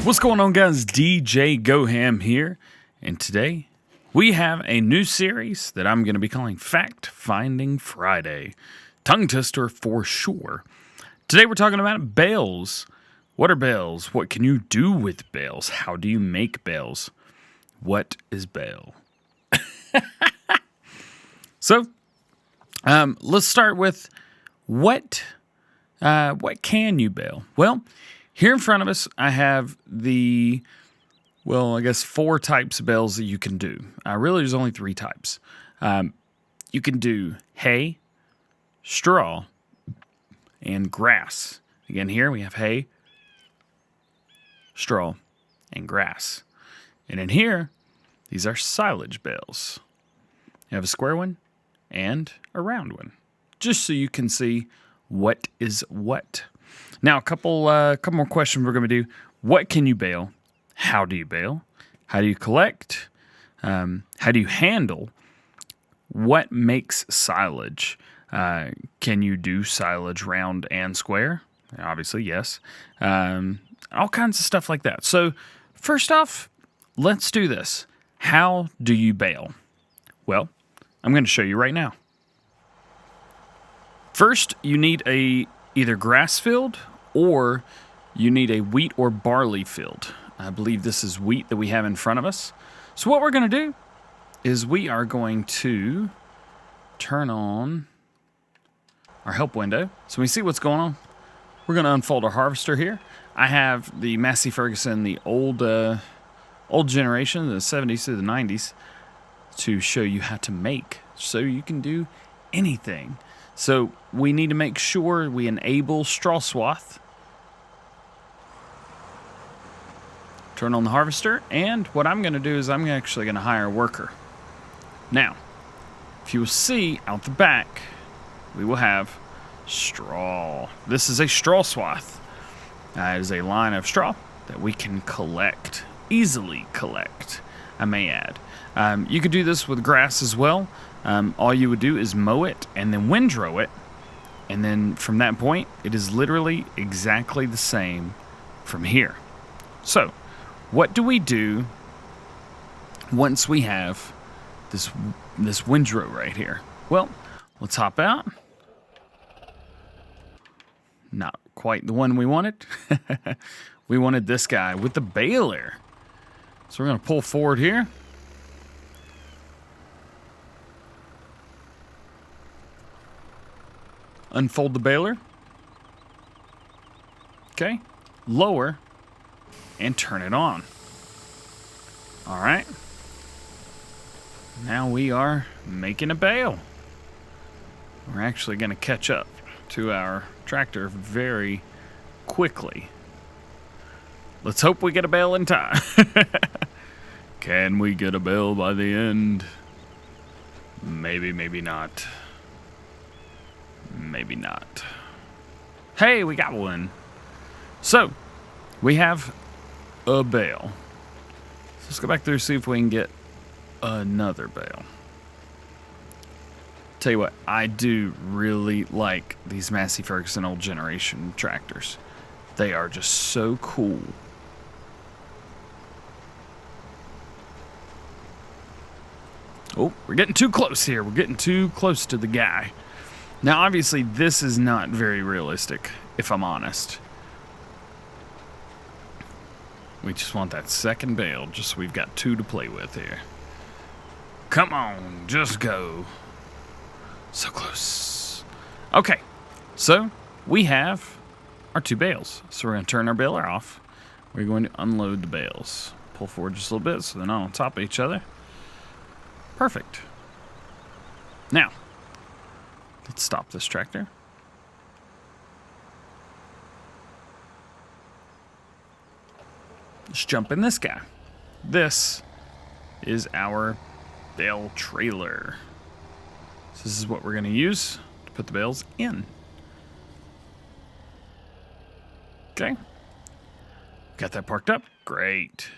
What's going on, guys? DJ Goham here, and today we have a new series that I'm going to be calling Fact Finding Friday. Tongue twister for sure. Today we're talking about bales. What are bales? What can you do with bales? How do you make bales? What is bale? So, let's start with what can you bale? Well, here in front of us, I have I guess 4 types of bales that you can do. Really, there's only 3 types. You can do hay, straw, and grass. Again, here we have hay, straw, and grass. And in here, these are silage bales. You have a square one and a round one, just so you can see what is what. Now, a couple more questions we're going to do. What can you bale? How do you bale? How do you collect? How do you handle? What makes silage? Can you do silage round and square? Obviously, yes. All kinds of stuff like that. So, first off, let's do this. How do you bale? Well, I'm going to show you right now. First, you need either grass field or you need a wheat or barley field. I believe this is wheat that we have in front of us. So what we're going to do is we are going to turn on our help window so we see what's going on. We're going to unfold our harvester here. I have the Massey Ferguson, the old generation, the 70s to the 90s, to show you how to make so you can do anything. So we need to make sure we enable straw swath. Turn on the harvester, and what I'm going to do is I'm actually going to hire a worker. Now, if you will see out the back, we will have straw. This is a straw swath. It is a line of straw that we can easily collect, I may add. You could do this with grass as well. All you would do is mow it and then windrow it. And then from that point, it is literally exactly the same from here. So, what do we do once we have this windrow right here? Well, let's hop out. Not quite the one we wanted. We wanted this guy with the baler. So we're going to pull forward here. Unfold the baler. Okay. Lower. And turn it on. All right. Now we are making a bale. We're actually going to catch up to our tractor very quickly. Let's hope we get a bale in time. Can we get a bale by the end? Maybe, maybe not. Maybe not. Hey, we got one. So, we have a bale. So let's go back through and see if we can get another bale. Tell you what, I do really like these Massey Ferguson old generation tractors. They are just so cool. Oh, we're getting too close here. We're getting too close to the guy. Now, obviously, this is not very realistic, if I'm honest. We just want that second bale, just so we've got 2 to play with here. Come on, just go. So close. Okay, so we have our 2 bales. So we're going to turn our baler off. We're going to unload the bales. Pull forward just a little bit so they're not on top of each other. Perfect. Now, let's stop this tractor. Let's jump in this guy. This is our bale trailer. So this is what we're going to use to put the bales in. Okay. Got that parked up? Great.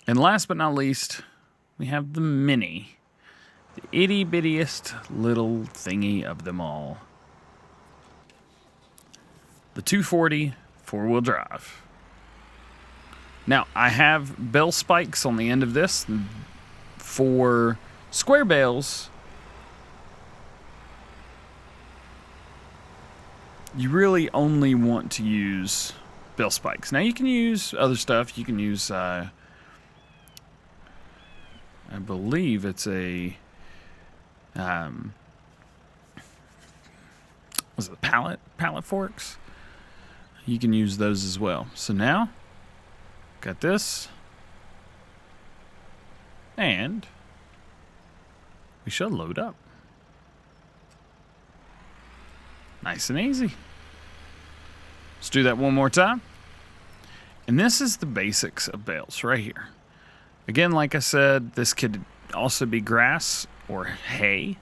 And last but not least, we have the Mini. The itty-bittiest little thingy of them all. The 240 4-wheel drive. Now, I have bale spikes on the end of this. For square bales, you really only want to use bale spikes. Now, you can use other stuff. You can use, I believe it's a, was it pallet forks? You can use those as well. So now, got this. And we shall load up. Nice and easy. Let's do that one more time. And this is the basics of bales right here. Again, like I said, this could also be grass or hay,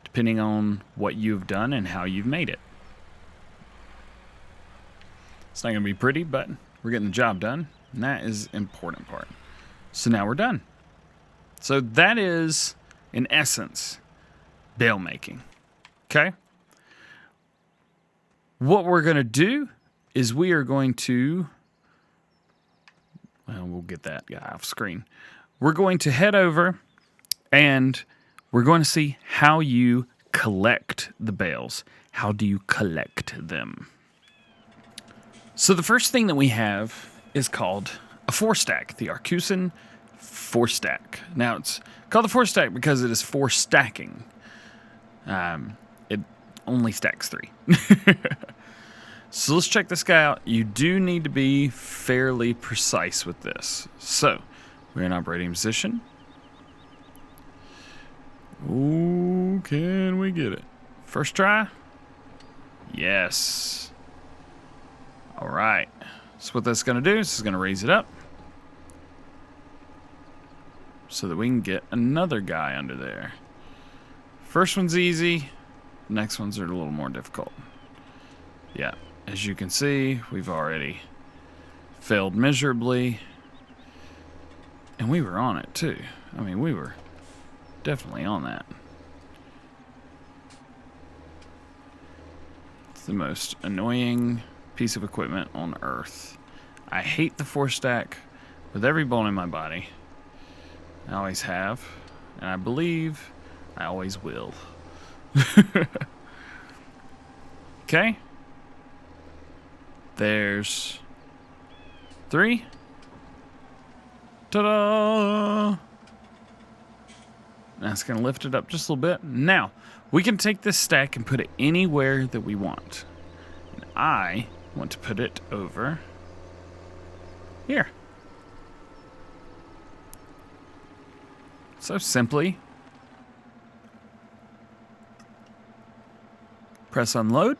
depending on what you've done and how you've made it. It's not going to be pretty, but we're getting the job done, and that is the important part. So now we're done. So that is, in essence, bale making. Okay? What we're going to do is we are going to, well, we'll get that guy off screen. We're going to head over and we're going to see how you collect the bales. How do you collect them? So the first thing that we have is called a 4-stack, the Arcusin 4-stack. Now it's called the 4-stack because it is 4 stacking. It only stacks 3. So let's check this guy out. You do need to be fairly precise with this. So we're in operating position. Oh, can we get it? First try? Yes. All right. So what that's going to do is going to raise it up so that we can get another guy under there. First one's easy. Next ones are a little more difficult. Yeah. As you can see, we've already failed miserably. And we were on it too. I mean, we were definitely on that. It's the most annoying piece of equipment on earth. I hate the 4-stack with every bone in my body. I always have. And I believe I always will. Okay. There's 3. Ta-da! That's going to lift it up just a little bit. Now, we can take this stack and put it anywhere that we want. And I want to put it over here. So simply press unload.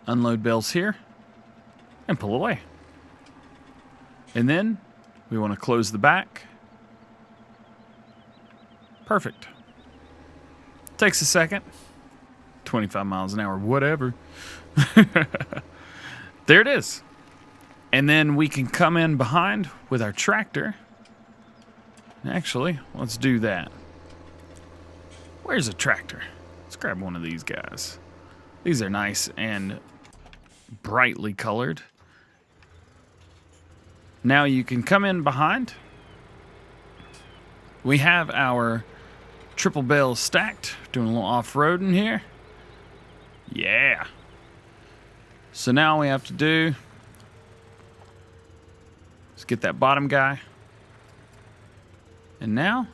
Unload bales here and pull away. And then we want to close the back. Perfect. Takes a second. 25 miles an hour, whatever. There it is. And then we can come in behind with our tractor. Actually, let's do that. Where's a tractor? Let's grab one of these guys. These are nice and brightly colored. Now you can come in behind. We have our triple bales stacked. Doing a little off-roading here. Yeah. So now all we have to do is get that bottom guy. And now?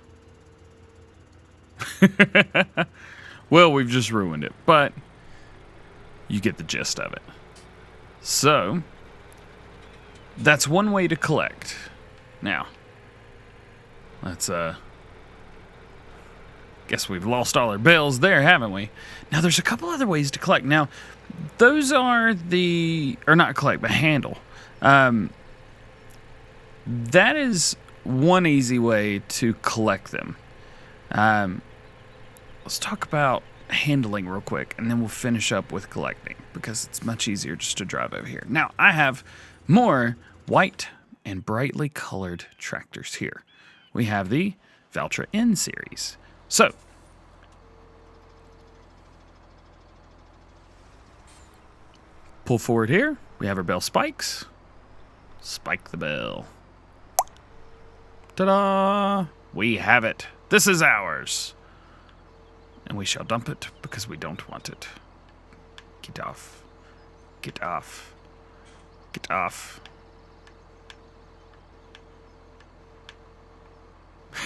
Well, we've just ruined it, but you get the gist of it. So, that's one way to collect. Now, let's, guess we've lost all our bales there, haven't we? Now, there's a couple other ways to collect. Now, those are or not collect, but handle. That is one easy way to collect them. Let's talk about handling real quick, and then we'll finish up with collecting, because it's much easier just to drive over here. Now, I have more white and brightly colored tractors here. We have the Valtra N series. So, pull forward here, We have our bale spikes. Spike the bale. Ta-da! We have it. This is ours. And we shall dump it because we don't want it. Get off. Get off. Get off.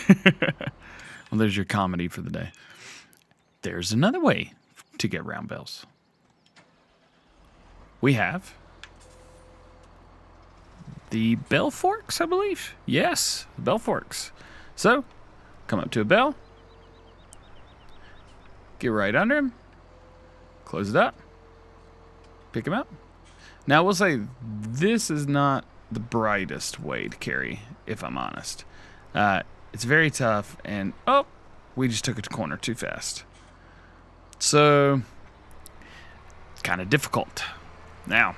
Well, there's your comedy for the day. There's another way to get round bales. We have the bell forks, I believe. Yes, the bell forks. So, come up to a bell. Get right under him. Close it up. Pick him up. Now, I will say, this is not the brightest way to carry, if I'm honest. It's very tough, and, oh, we just took it to corner too fast. So, it's kind of difficult. Now,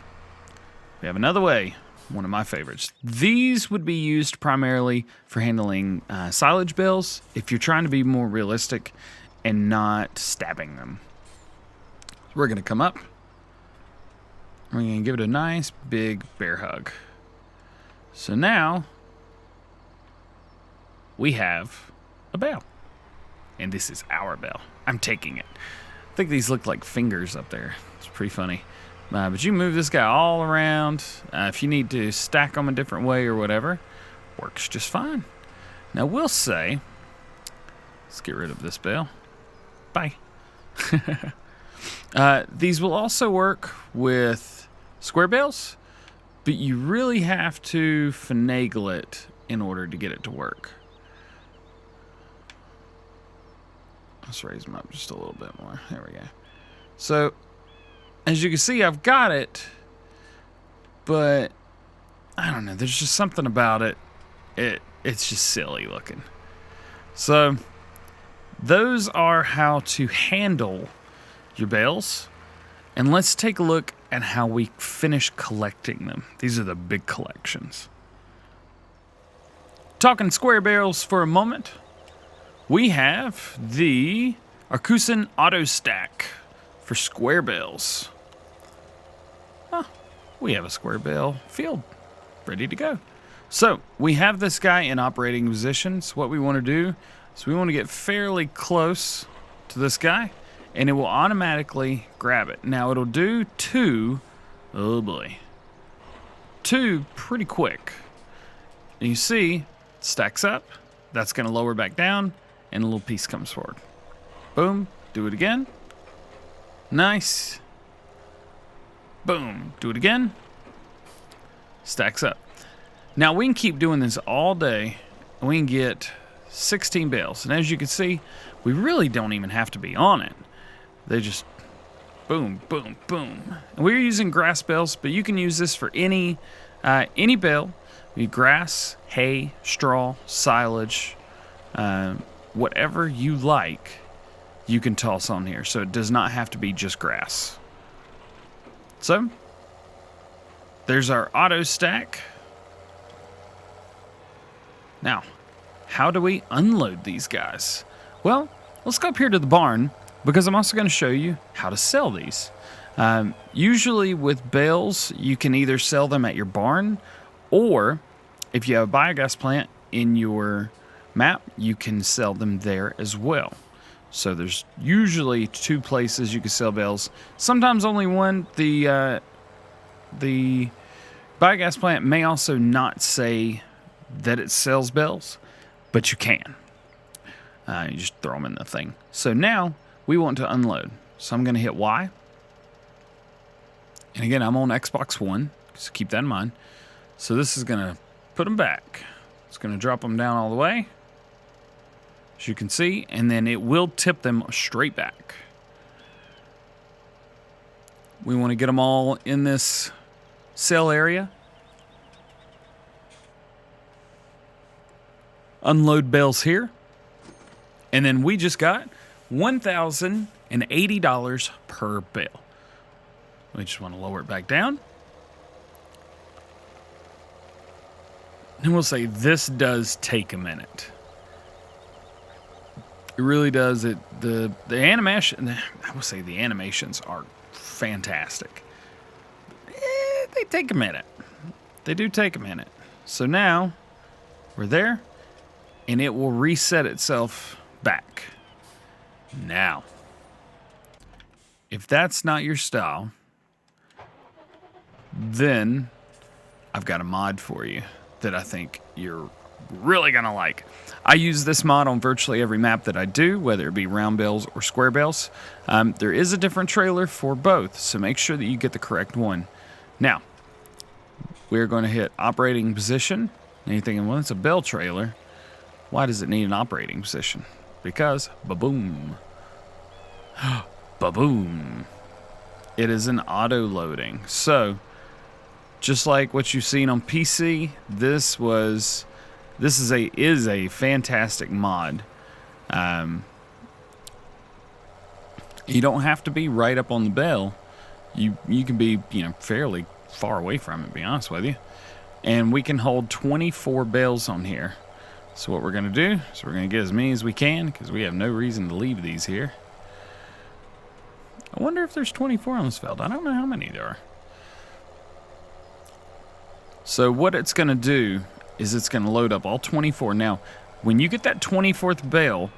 we have another way, one of my favorites. These would be used primarily for handling silage bales if you're trying to be more realistic and not stabbing them. So we're going to come up. We're going to give it a nice big bear hug. So now, we have a bale. And this is our bale. I'm taking it. I think these look like fingers up there. It's pretty funny. But you move this guy all around. If you need to stack them a different way or whatever, works just fine. Now we'll say, let's get rid of this bale. Bye. These will also work with square bales, but you really have to finagle it in order to get it to work. Let's raise them up just a little bit more. There we go. So, as you can see, I've got it, but I don't know. There's just something about it. It's just silly looking. So, those are how to handle your bales. And let's take a look at how we finish collecting them. These are the big collections. Talking square bales for a moment. We have the Arcusin Auto Stack for square bales. We have a square bale field ready to go. So we have this guy in operating position. So what we want to do is we want to get fairly close to this guy, and it will automatically grab it. Now it'll do two, oh boy, two pretty quick. And you see, it stacks up. That's going to lower back down. And a little piece comes forward. Boom. Do it again. Nice. Boom. Do it again. Stacks up. Now we can keep doing this all day, and we can get 16 bales. And as you can see, we really don't even have to be on it. They just boom, boom, boom. And we're using grass bales, but you can use this for any bale. Grass, hay, straw, silage, whatever you like, you can toss on here. So it does not have to be just grass. So, there's our auto stack. Now, how do we unload these guys? Well, let's go up here to the barn, because I'm also going to show you how to sell these. Usually with bales, you can either sell them at your barn, or if you have a biogas plant in your map, you can sell them there as well. So there's usually two places you can sell bales. Sometimes only one. The biogas plant may also not say that it sells bales, but you can. You just throw them in the thing. So now we want to unload. So I'm going to hit Y. And again, I'm on Xbox One, so keep that in mind. So this is going to put them back. It's going to drop them down all the way, as you can see, and then it will tip them straight back. We want to get them all in this sell area. Unload bales here. And then we just got $1,080 per bale. We just want to lower it back down. And we'll say this does take a minute. It really does. The animation, I will say the animations are fantastic. they take a minute. They do take a minute. So now we're there, and it will reset itself back. Now, if that's not your style, then I've got a mod for you that I think you're really going to like. I use this mod on virtually every map that I do, whether it be round bales or square bales. There is a different trailer for both, so make sure that you get the correct one. Now, we're going to hit operating position. And you're thinking, well, it's a bale trailer. Why does it need an operating position? Because, ba-boom. Ba-boom. It is an auto-loading. So, just like what you've seen on PC, this is a fantastic mod. You don't have to be right up on the bale. You can be, fairly far away from it, to be honest with you. And we can hold 24 bales on here. So what we're going to do is we're going to get as many as we can, because we have no reason to leave these here. I wonder if there's 24 on this field. I don't know how many there are. So what it's going to do is it's going to load up all 24. Now, when you get that 24th bale,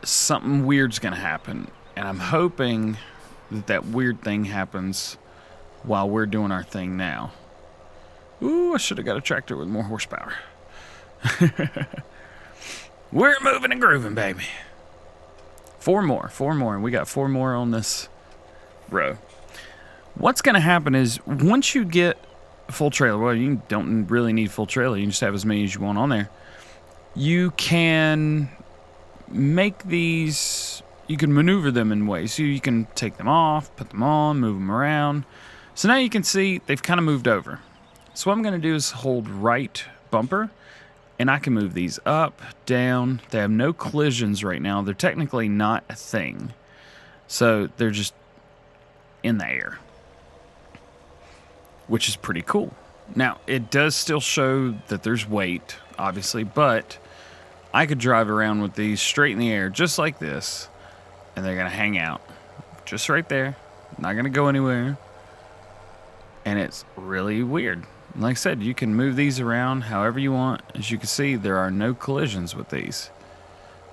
something weird's going to happen. And I'm hoping that weird thing happens while we're doing our thing now. Ooh, I should have got a tractor with more horsepower. We're moving and grooving, baby. Four more. And we got 4 more on this row. What's going to happen is once you get a full trailer, well, you don't really need full trailer. You can just have as many as you want on there. You can make these, you can maneuver them in ways. So you can take them off, put them on, move them around. So now you can see they've kind of moved over. So what I'm going to do is hold right bumper, and I can move these up, down. They have no collisions right now. They're technically not a thing. So they're just in the air, which is pretty cool. Now, it does still show that there's weight, obviously, but I could drive around with these straight in the air, just like this, and they're going to hang out just right there. Not going to go anywhere. And it's really weird. Like I said, you can move these around however you want. As you can see, there are no collisions with these.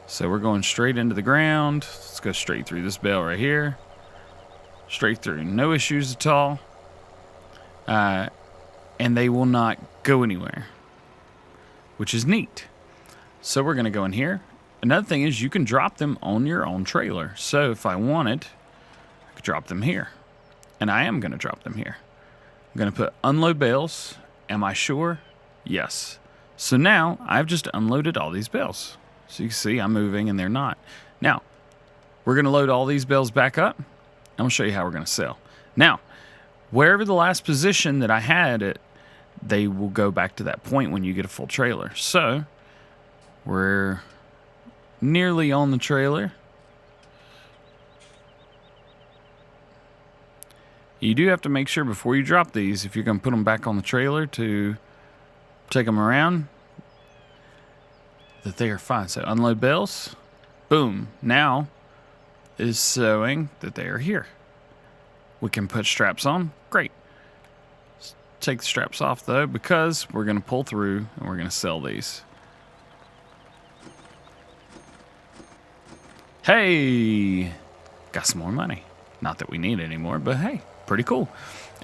So we're going straight into the ground. Let's go straight through this bale right here. Straight through. No issues at all. And they will not go anywhere, which is neat. So we're going to go in here. Another thing is you can drop them on your own trailer. So if I wanted, I could drop them here. And I am going to drop them here. I'm going to put unload bales. Am I sure? Yes. So now I've just unloaded all these bales. So you can see I'm moving and they're not. Now, we're going to load all these bales back up. I'm going to show you how we're going to sell. Now, wherever the last position that I had it, they will go back to that point when you get a full trailer. So we're nearly on the trailer. You do have to make sure before you drop these, if you're going to put them back on the trailer to take them around, that they are fine. So unload bales. Boom. Now it is showing that they are here. We can put straps on. Great. Let's take the straps off though, because we're going to pull through and we're going to sell these. Hey, got some more money. Not that we need it anymore, but hey. Pretty cool.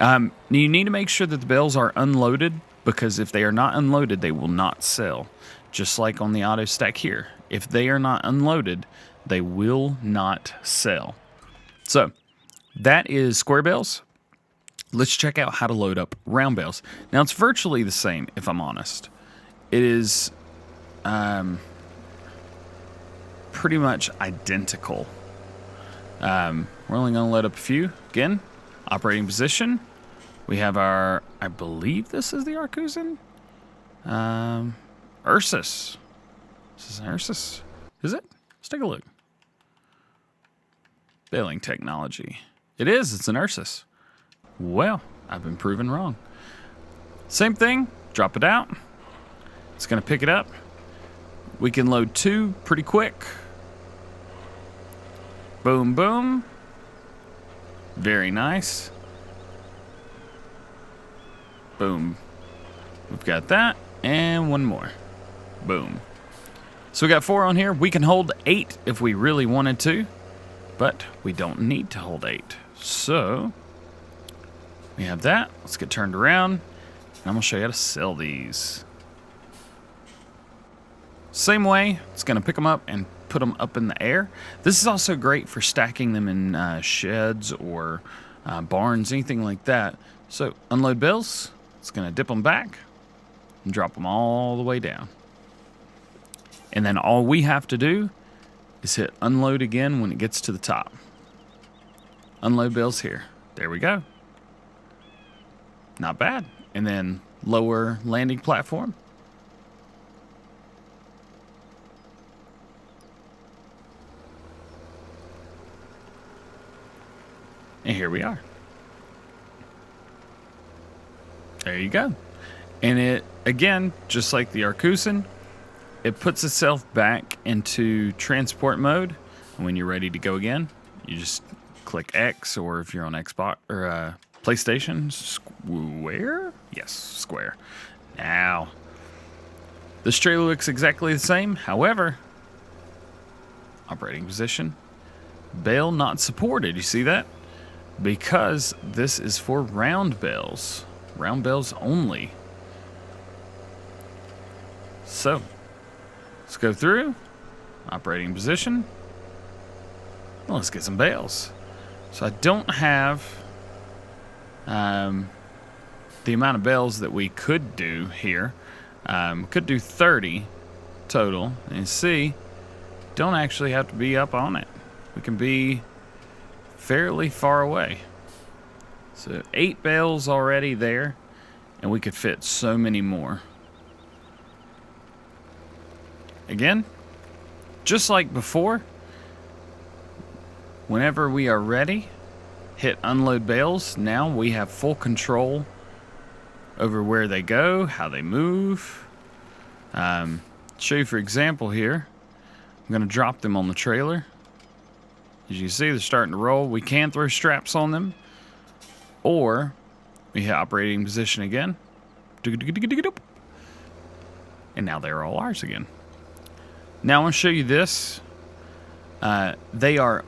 You need to make sure that the bales are unloaded, because if they are not unloaded, they will not sell. Just like on the auto stack here. If they are not unloaded, they will not sell. So that is square bales. Let's check out how to load up round bales. Now it's virtually the same, if I'm honest. It is pretty much identical. We're only going to load up a few. Again, operating position. We have our, I believe this is the Arcusin. Ursus. This is an Ursus. Is it? Let's take a look. Baling technology. It is. It's an Ursus. Well, I've been proven wrong. Same thing. Drop it out. It's going to pick it up. We can load 2 pretty quick. Boom, boom. Very nice. Boom. We've got that. And one more. Boom. So we got 4 on here. We can hold 8 if we really wanted to. But we don't need to hold 8. So we have that. Let's get turned around. And I'm going to show you how to sell these. Same way, it's going to pick them up and put them up in the air. This is also great for stacking them in sheds or barns, anything like that. So unload bales. It's going to dip them back and drop them all the way down. And then all we have to do is hit unload again when it gets to the top. Unload bales here. There we go. Not bad. And then lower landing platform. And here we are. There you go. And it, again, just like the Arcusin, it puts itself back into transport mode. And when you're ready to go again, you just click X, or if you're on Xbox or PlayStation, square? Yes, square. Now, this trailer looks exactly the same. However, operating position, bale not supported. You see that? Because this is for round bales. Round bales only. So, let's go through. Operating position. Well, let's get some bales. So I don't have the amount of bales that we could do here. Could do 30 total. And see, don't actually have to be up on it. We can be fairly far away. So 8 bales already there, and we could fit so many more. Again, just like before, whenever we are ready, hit unload bales. Now we have full control over where they go, how they move. Show you for example here. I'm going to drop them on the trailer. As you can see, they're starting to roll. We can throw straps on them, or we hit operating position again. And now they're all ours again. Now I want to show you this. They are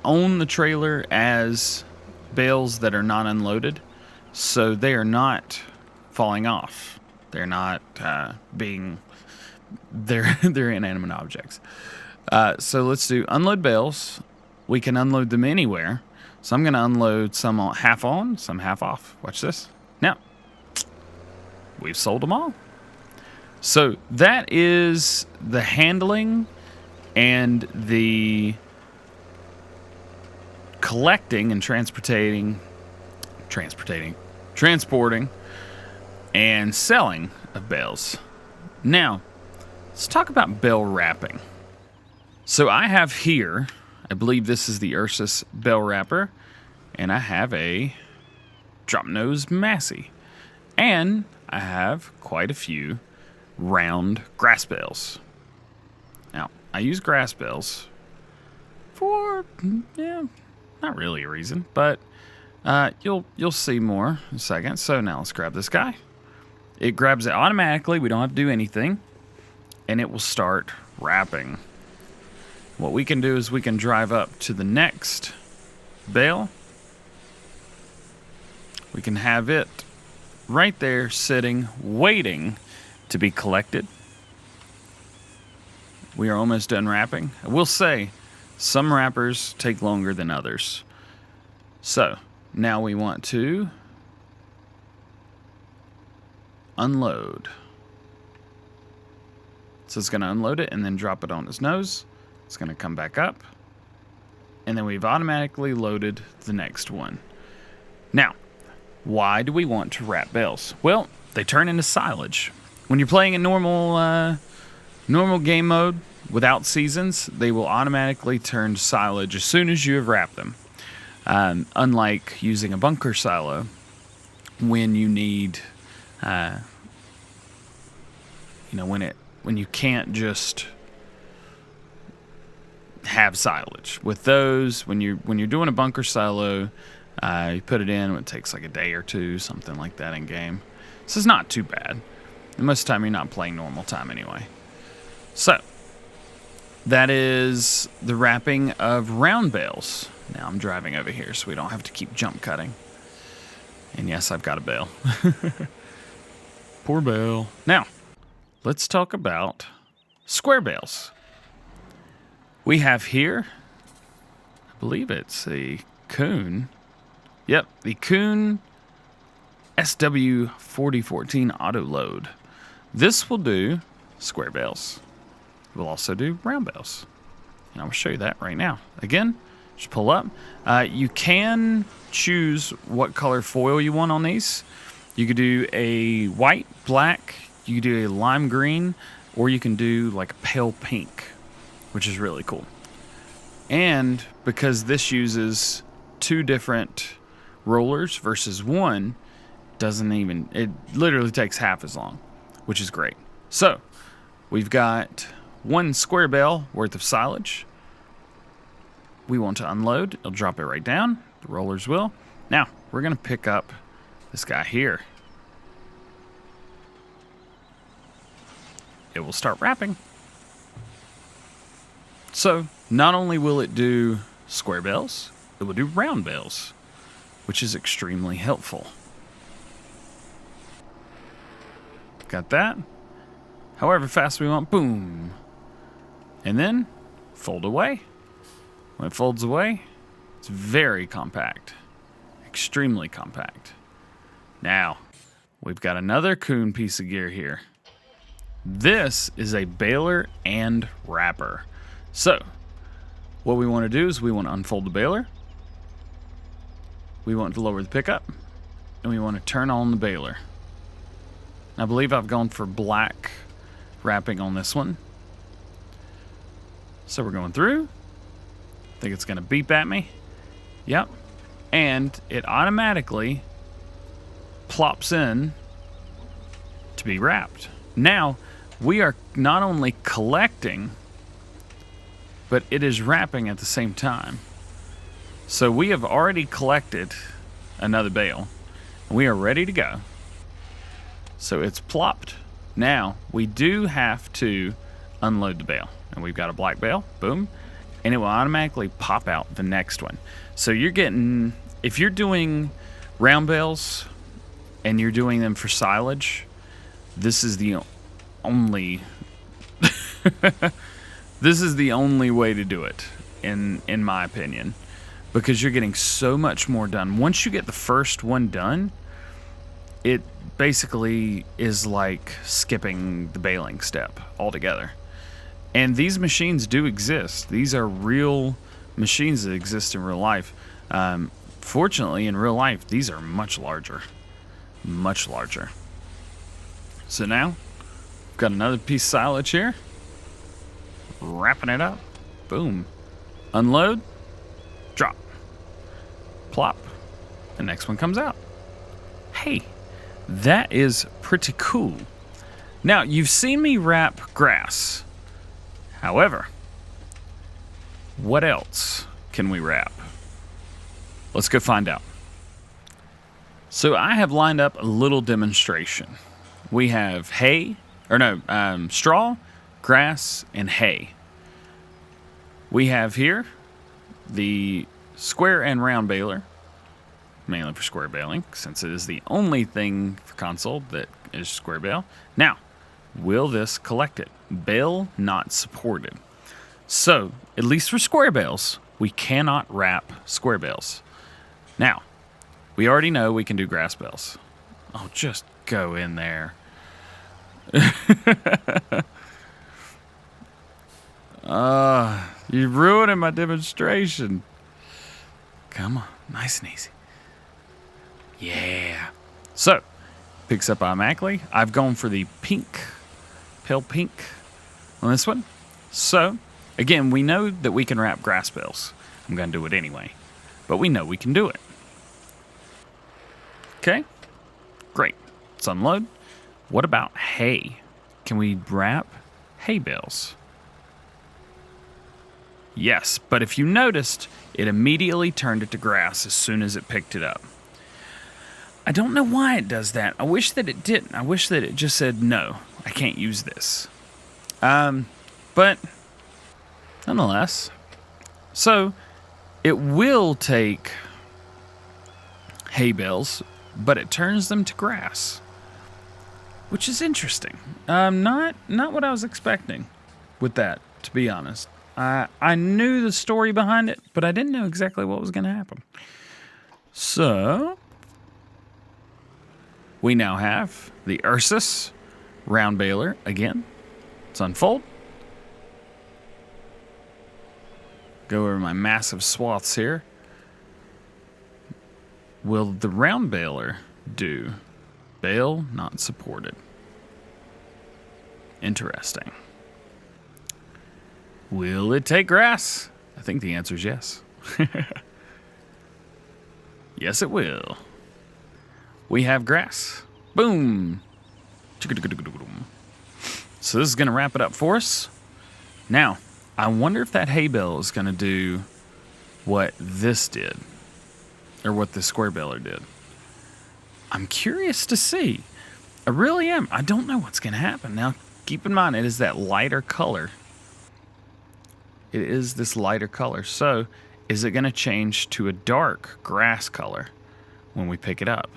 on the trailer as bales that are not unloaded, so they are not falling off. They're not they're inanimate objects. So let's do unload bales. We can unload them anywhere. So I'm going to unload some half on, some half off. Watch this. Now, we've sold them all. So that is the handling and the collecting and transporting and selling of bales. Now, let's talk about bale wrapping. So I have here, I believe this is the Ursus bale wrapper, and I have a drop nose Massey, and I have quite a few round grass bales. Now, I use grass bales for, not really a reason, but you'll see more in a second. So now let's grab this guy. It grabs it automatically. We don't have to do anything, and it will start wrapping. What we can do is we can drive up to the next bale. We can have it right there sitting, waiting to be collected. We are almost done wrapping. I will say, some wrappers take longer than others. So, now we want to unload. So it's going to unload it and then drop it on its nose. It's going to come back up. And then we've automatically loaded the next one. Now, why do we want to wrap bales? Well, they turn into silage. When you're playing in normal game mode without seasons, they will automatically turn to silage as soon as you have wrapped them. Unlike using a bunker silo, when you need, when you can't just have silage. With those, when you're doing a bunker silo, you put it in, it takes like a day or two, something like that in game. This is not too bad. And most of the time, you're not playing normal time anyway. So, that is the wrapping of round bales. Now I'm driving over here so we don't have to keep jump cutting. And yes, I've got a bale. Poor bale. Now, let's talk about square bales. We have here, I believe it's a Kuhn. Yep, the Kuhn SW4014 auto load. This will do square bales. It will also do round bales. And I'm going to show you that right now. Again, just pull up. You can choose what color foil you want on these. You could do a white, black, you could do a lime green, or you can do like a pale pink, which is really cool. And because this uses 2 different rollers versus 1, it literally takes half as long, which is great. So we've got 1 square bale worth of silage. We want to unload. It'll drop it right down. The rollers will. Now we're going to pick up this guy here. It will start wrapping. So not only will it do square bales, it will do round bales, which is extremely helpful. Got that. However fast we want, boom. And then fold away. When it folds away, it's very compact. Extremely compact. Now, we've got another Kuhn piece of gear here. This is a Baler and Wrapper. So, what we want to do is we want to unfold the baler. We want to lower the pickup. And we want to turn on the baler. I believe I've gone for black wrapping on this one. So we're going through. I think it's going to beep at me. Yep. And it automatically plops in to be wrapped. Now, we are not only collecting, but it is wrapping at the same time. So we have already collected another bale. We are ready to go. So it's plopped. Now, we do have to unload the bale. And we've got a black bale, boom, and it will automatically pop out the next one. So you're getting, if you're doing round bales and you're doing them for silage, this is the only, this is the only way to do it, in my opinion, because you're getting so much more done. Once you get the first one done, it basically is like skipping the baling step altogether. And these machines do exist. These are real machines that exist in real life. Fortunately, in real life, these are much larger. Much larger. So now, we've got another piece of silage here. Wrapping it up. Boom. Unload. Drop. Plop. The next one comes out. Hey, that is pretty cool. Now, you've seen me wrap grass. However, what else can we wrap? Let's go find out. So I have lined up a little demonstration. We have straw, grass, and hay. We have here the square and round baler, mainly for square baling, since it is the only thing for console that is square bale. Now, will this collect it? Bale not supported. So, at least for square bales, we cannot wrap square bales. Now, we already know we can do grass bales. Oh, just go in there. You're ruining my demonstration. Come on, nice and easy. Yeah. So, picks up automatically. I've gone for the pink, pale pink on this one. So, again, we know that we can wrap grass bales. I'm going to do it anyway. But we know we can do it. Okay, great. Let's unload. What about hay? Can we wrap hay bales? Yes, but if you noticed, it immediately turned it to grass as soon as it picked it up. I don't know why it does that. I wish that it didn't. I wish that it just said, no, I can't use this. But nonetheless, so it will take hay bales, but it turns them to grass, which is interesting. Not what I was expecting with that, to be honest. I knew the story behind it, but I didn't know exactly what was going to happen. So we now have the Ursus round baler again. Let's unfold. Go over my massive swaths here. Will the round baler do? Bale not supported. Interesting. Will it take grass? I think the answer is yes. Yes, it will. We have grass. Boom. So this is going to wrap it up for us. Now, I wonder if that hay bale is going to do what this did, or what the square baler did. I'm curious to see. I really am. I don't know what's going to happen. Now, keep in mind, it is that lighter color. It is this lighter color. So, is it going to change to a dark grass color when we pick it up?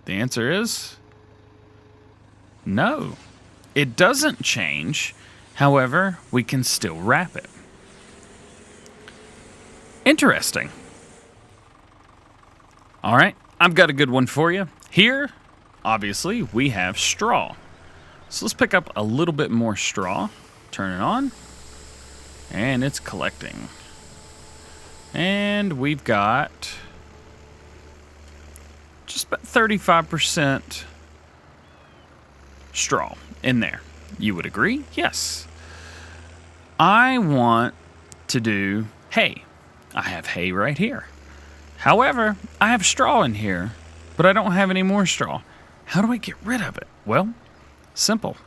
The answer is no. It doesn't change. However, we can still wrap it. Interesting. All right, I've got a good one for you. Here, obviously, we have straw. So let's pick up a little bit more straw. Turn it on. And it's collecting. And we've got just about 35% straw in there. You would agree? Yes. I want to do hay. I have hay right here. However, I have straw in here, but I don't have any more straw. How do I get rid of it? Well, simple.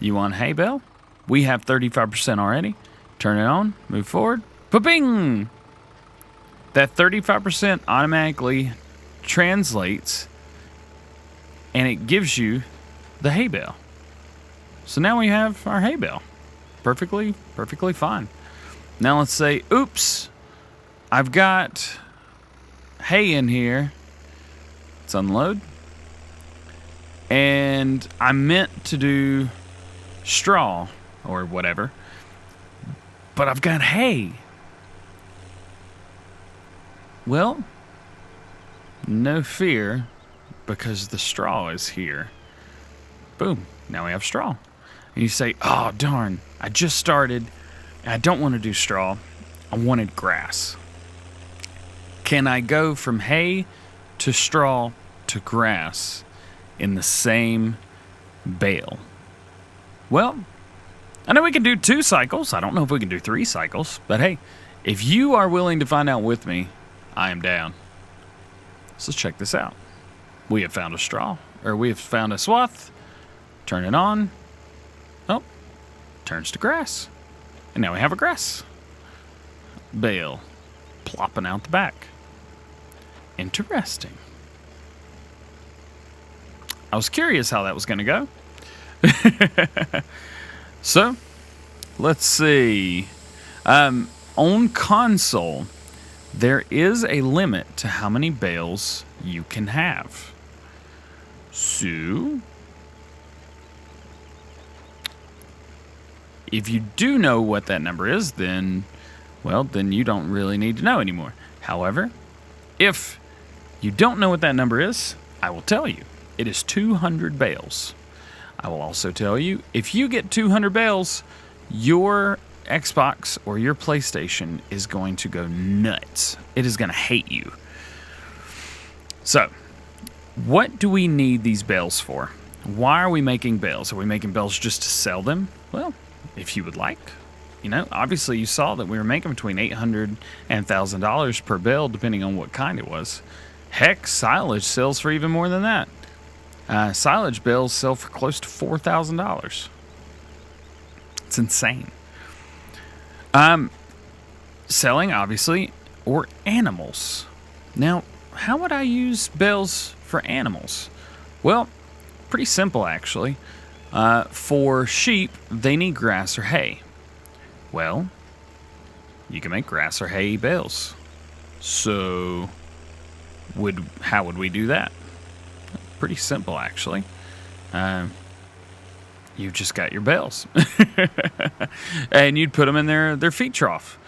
You want hay bale? We have 35% already. Turn it on, move forward, ba-bing! That 35% automatically translates, and it gives you the hay bale. So now we have our hay bale. Perfectly fine. Now let's say, oops, I've got hay in here. Let's unload. And I meant to do straw or whatever, but I've got hay. Well, no fear, because the straw is here. Boom, now we have straw. And you say, oh, darn, I just started, and I don't want to do straw. I wanted grass. Can I go from hay to straw to grass in the same bale? Well, I know we can do 2 cycles. I don't know if we can do 3 cycles, but hey, if you are willing to find out with me, I am down. So let's check this out. We have found a straw, or we have found a swath. Turn it on. Oh, turns to grass. And now we have a grass bale plopping out the back. Interesting. I was curious how that was going to go. So, let's see. On console, there is a limit to how many bales you can have. So, if you do know what that number is, then you don't really need to know anymore. However, if you don't know what that number is, I will tell you. It is 200 bales. I will also tell you, if you get 200 bales, your Xbox or your PlayStation is going to go nuts. It is going to hate you. So, what do we need these bales for? Why are we making bales? Are we making bales just to sell them? Well, if you would like. Obviously you saw that we were making between $800 and $1,000 per bale, depending on what kind it was. Heck, silage sells for even more than that. Silage bales sell for close to $4,000. It's insane. Selling, obviously, or animals. Now, how would I use bales for animals? Well, pretty simple actually. For sheep, they need grass or hay. Well, you can make grass or hay bales. So, how would we do that? Pretty simple actually. You've just got your bales. And you'd put them in their feed trough.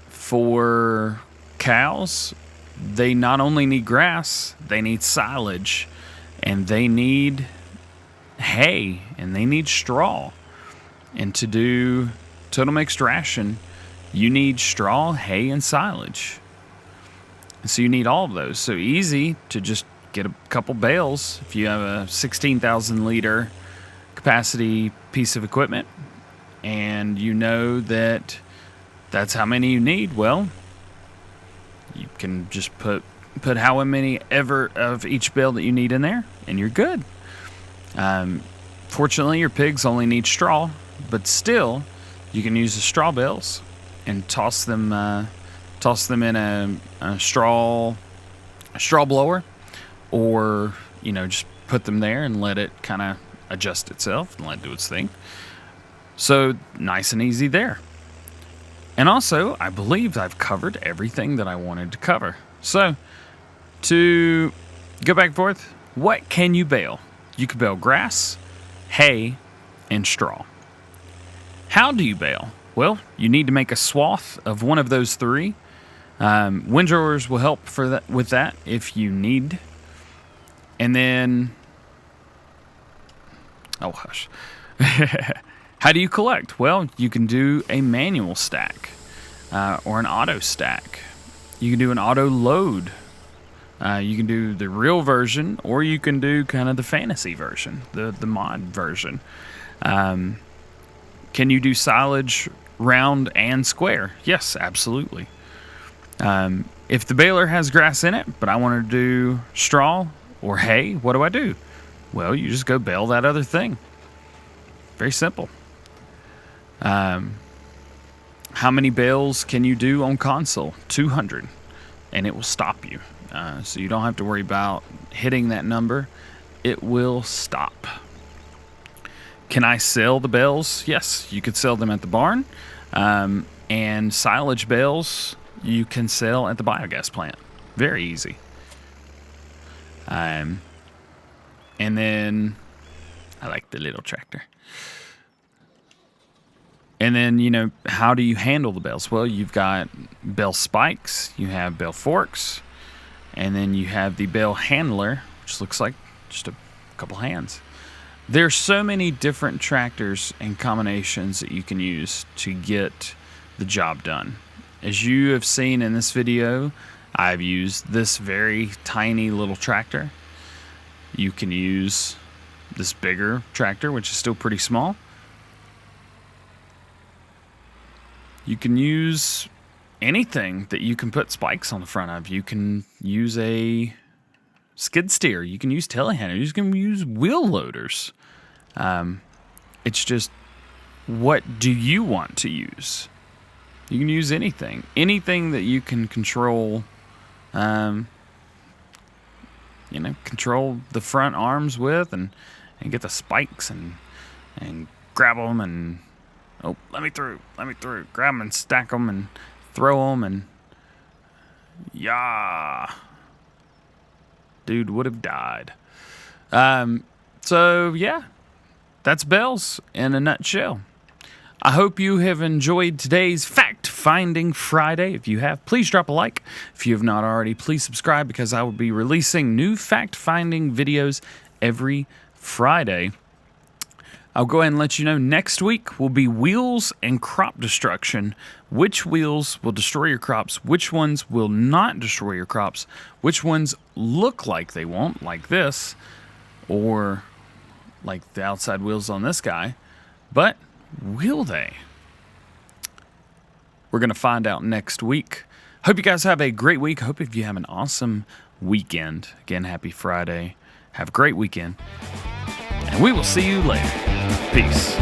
For cows, they not only need grass, they need silage, and they need hay, and they need straw. And to do total mixed ration, you need straw, hay, and silage. So you need all of those. So easy to just get a couple bales. If you have a 16,000 liter capacity piece of equipment and you know that that's how many you need, well, you can just put how many ever of each bale that you need in there and you're good. Fortunately, your pigs only need straw, but still you can use the straw bales and toss them in a straw blower, or just put them there and let it kind of adjust itself and let it do its thing. So nice and easy there. And also, I believe I've covered everything that I wanted to cover. So to go back and forth, what can you bale? You can bale grass, hay, and straw. How do you bale? Well, you need to make a swath of one of those three. Windrowers will help with that if you need. And then, oh hush. How do you collect? Well, you can do a manual stack or an auto stack. You can do an auto load. You can do the real version, or you can do kind of the fantasy version, the mod version. Can you do silage round and square? Yes, absolutely. If the baler has grass in it, but I want to do straw or hay, what do? Well, you just go bale that other thing. Very simple. How many bales can you do on console? 200. And it will stop you. So you don't have to worry about hitting that number. It will stop. Can I sell the bales? Yes, you could sell them at the barn. And silage bales you can sell at the biogas plant. Very easy. And then I like the little tractor. And then, how do you handle the bales? Well, you've got bale spikes, you have bale forks, and then you have the bale handler, which looks like just a couple hands. There's so many different tractors and combinations that you can use to get the job done. As you have seen in this video, I've used this very tiny little tractor. You can use this bigger tractor, which is still pretty small. You can use anything that you can put spikes on the front of. You can use a skid steer. You can use telehandlers. You can use wheel loaders. It's just, what do you want to use? You can use anything. Anything that you can control, control the front arms with and get the spikes and grab them and, oh, let me through. Grab them and stack them and throw them and, yeah. Dude would have died. So, yeah, that's Bales in a nutshell. I hope you have enjoyed today's Fact Finding Friday. If you have, please drop a like. If you have not already, please subscribe, because I will be releasing new fact finding videos every Friday. I'll go ahead and let you know next week will be wheels and crop destruction. Which wheels will destroy your crops? Which ones will not destroy your crops? Which ones look like they won't, like this, or like the outside wheels on this guy, but will they? We're going to find out next week. Hope you guys have a great week. Hope if you have an awesome weekend. Again, happy Friday. Have a great weekend. And we will see you later. Peace.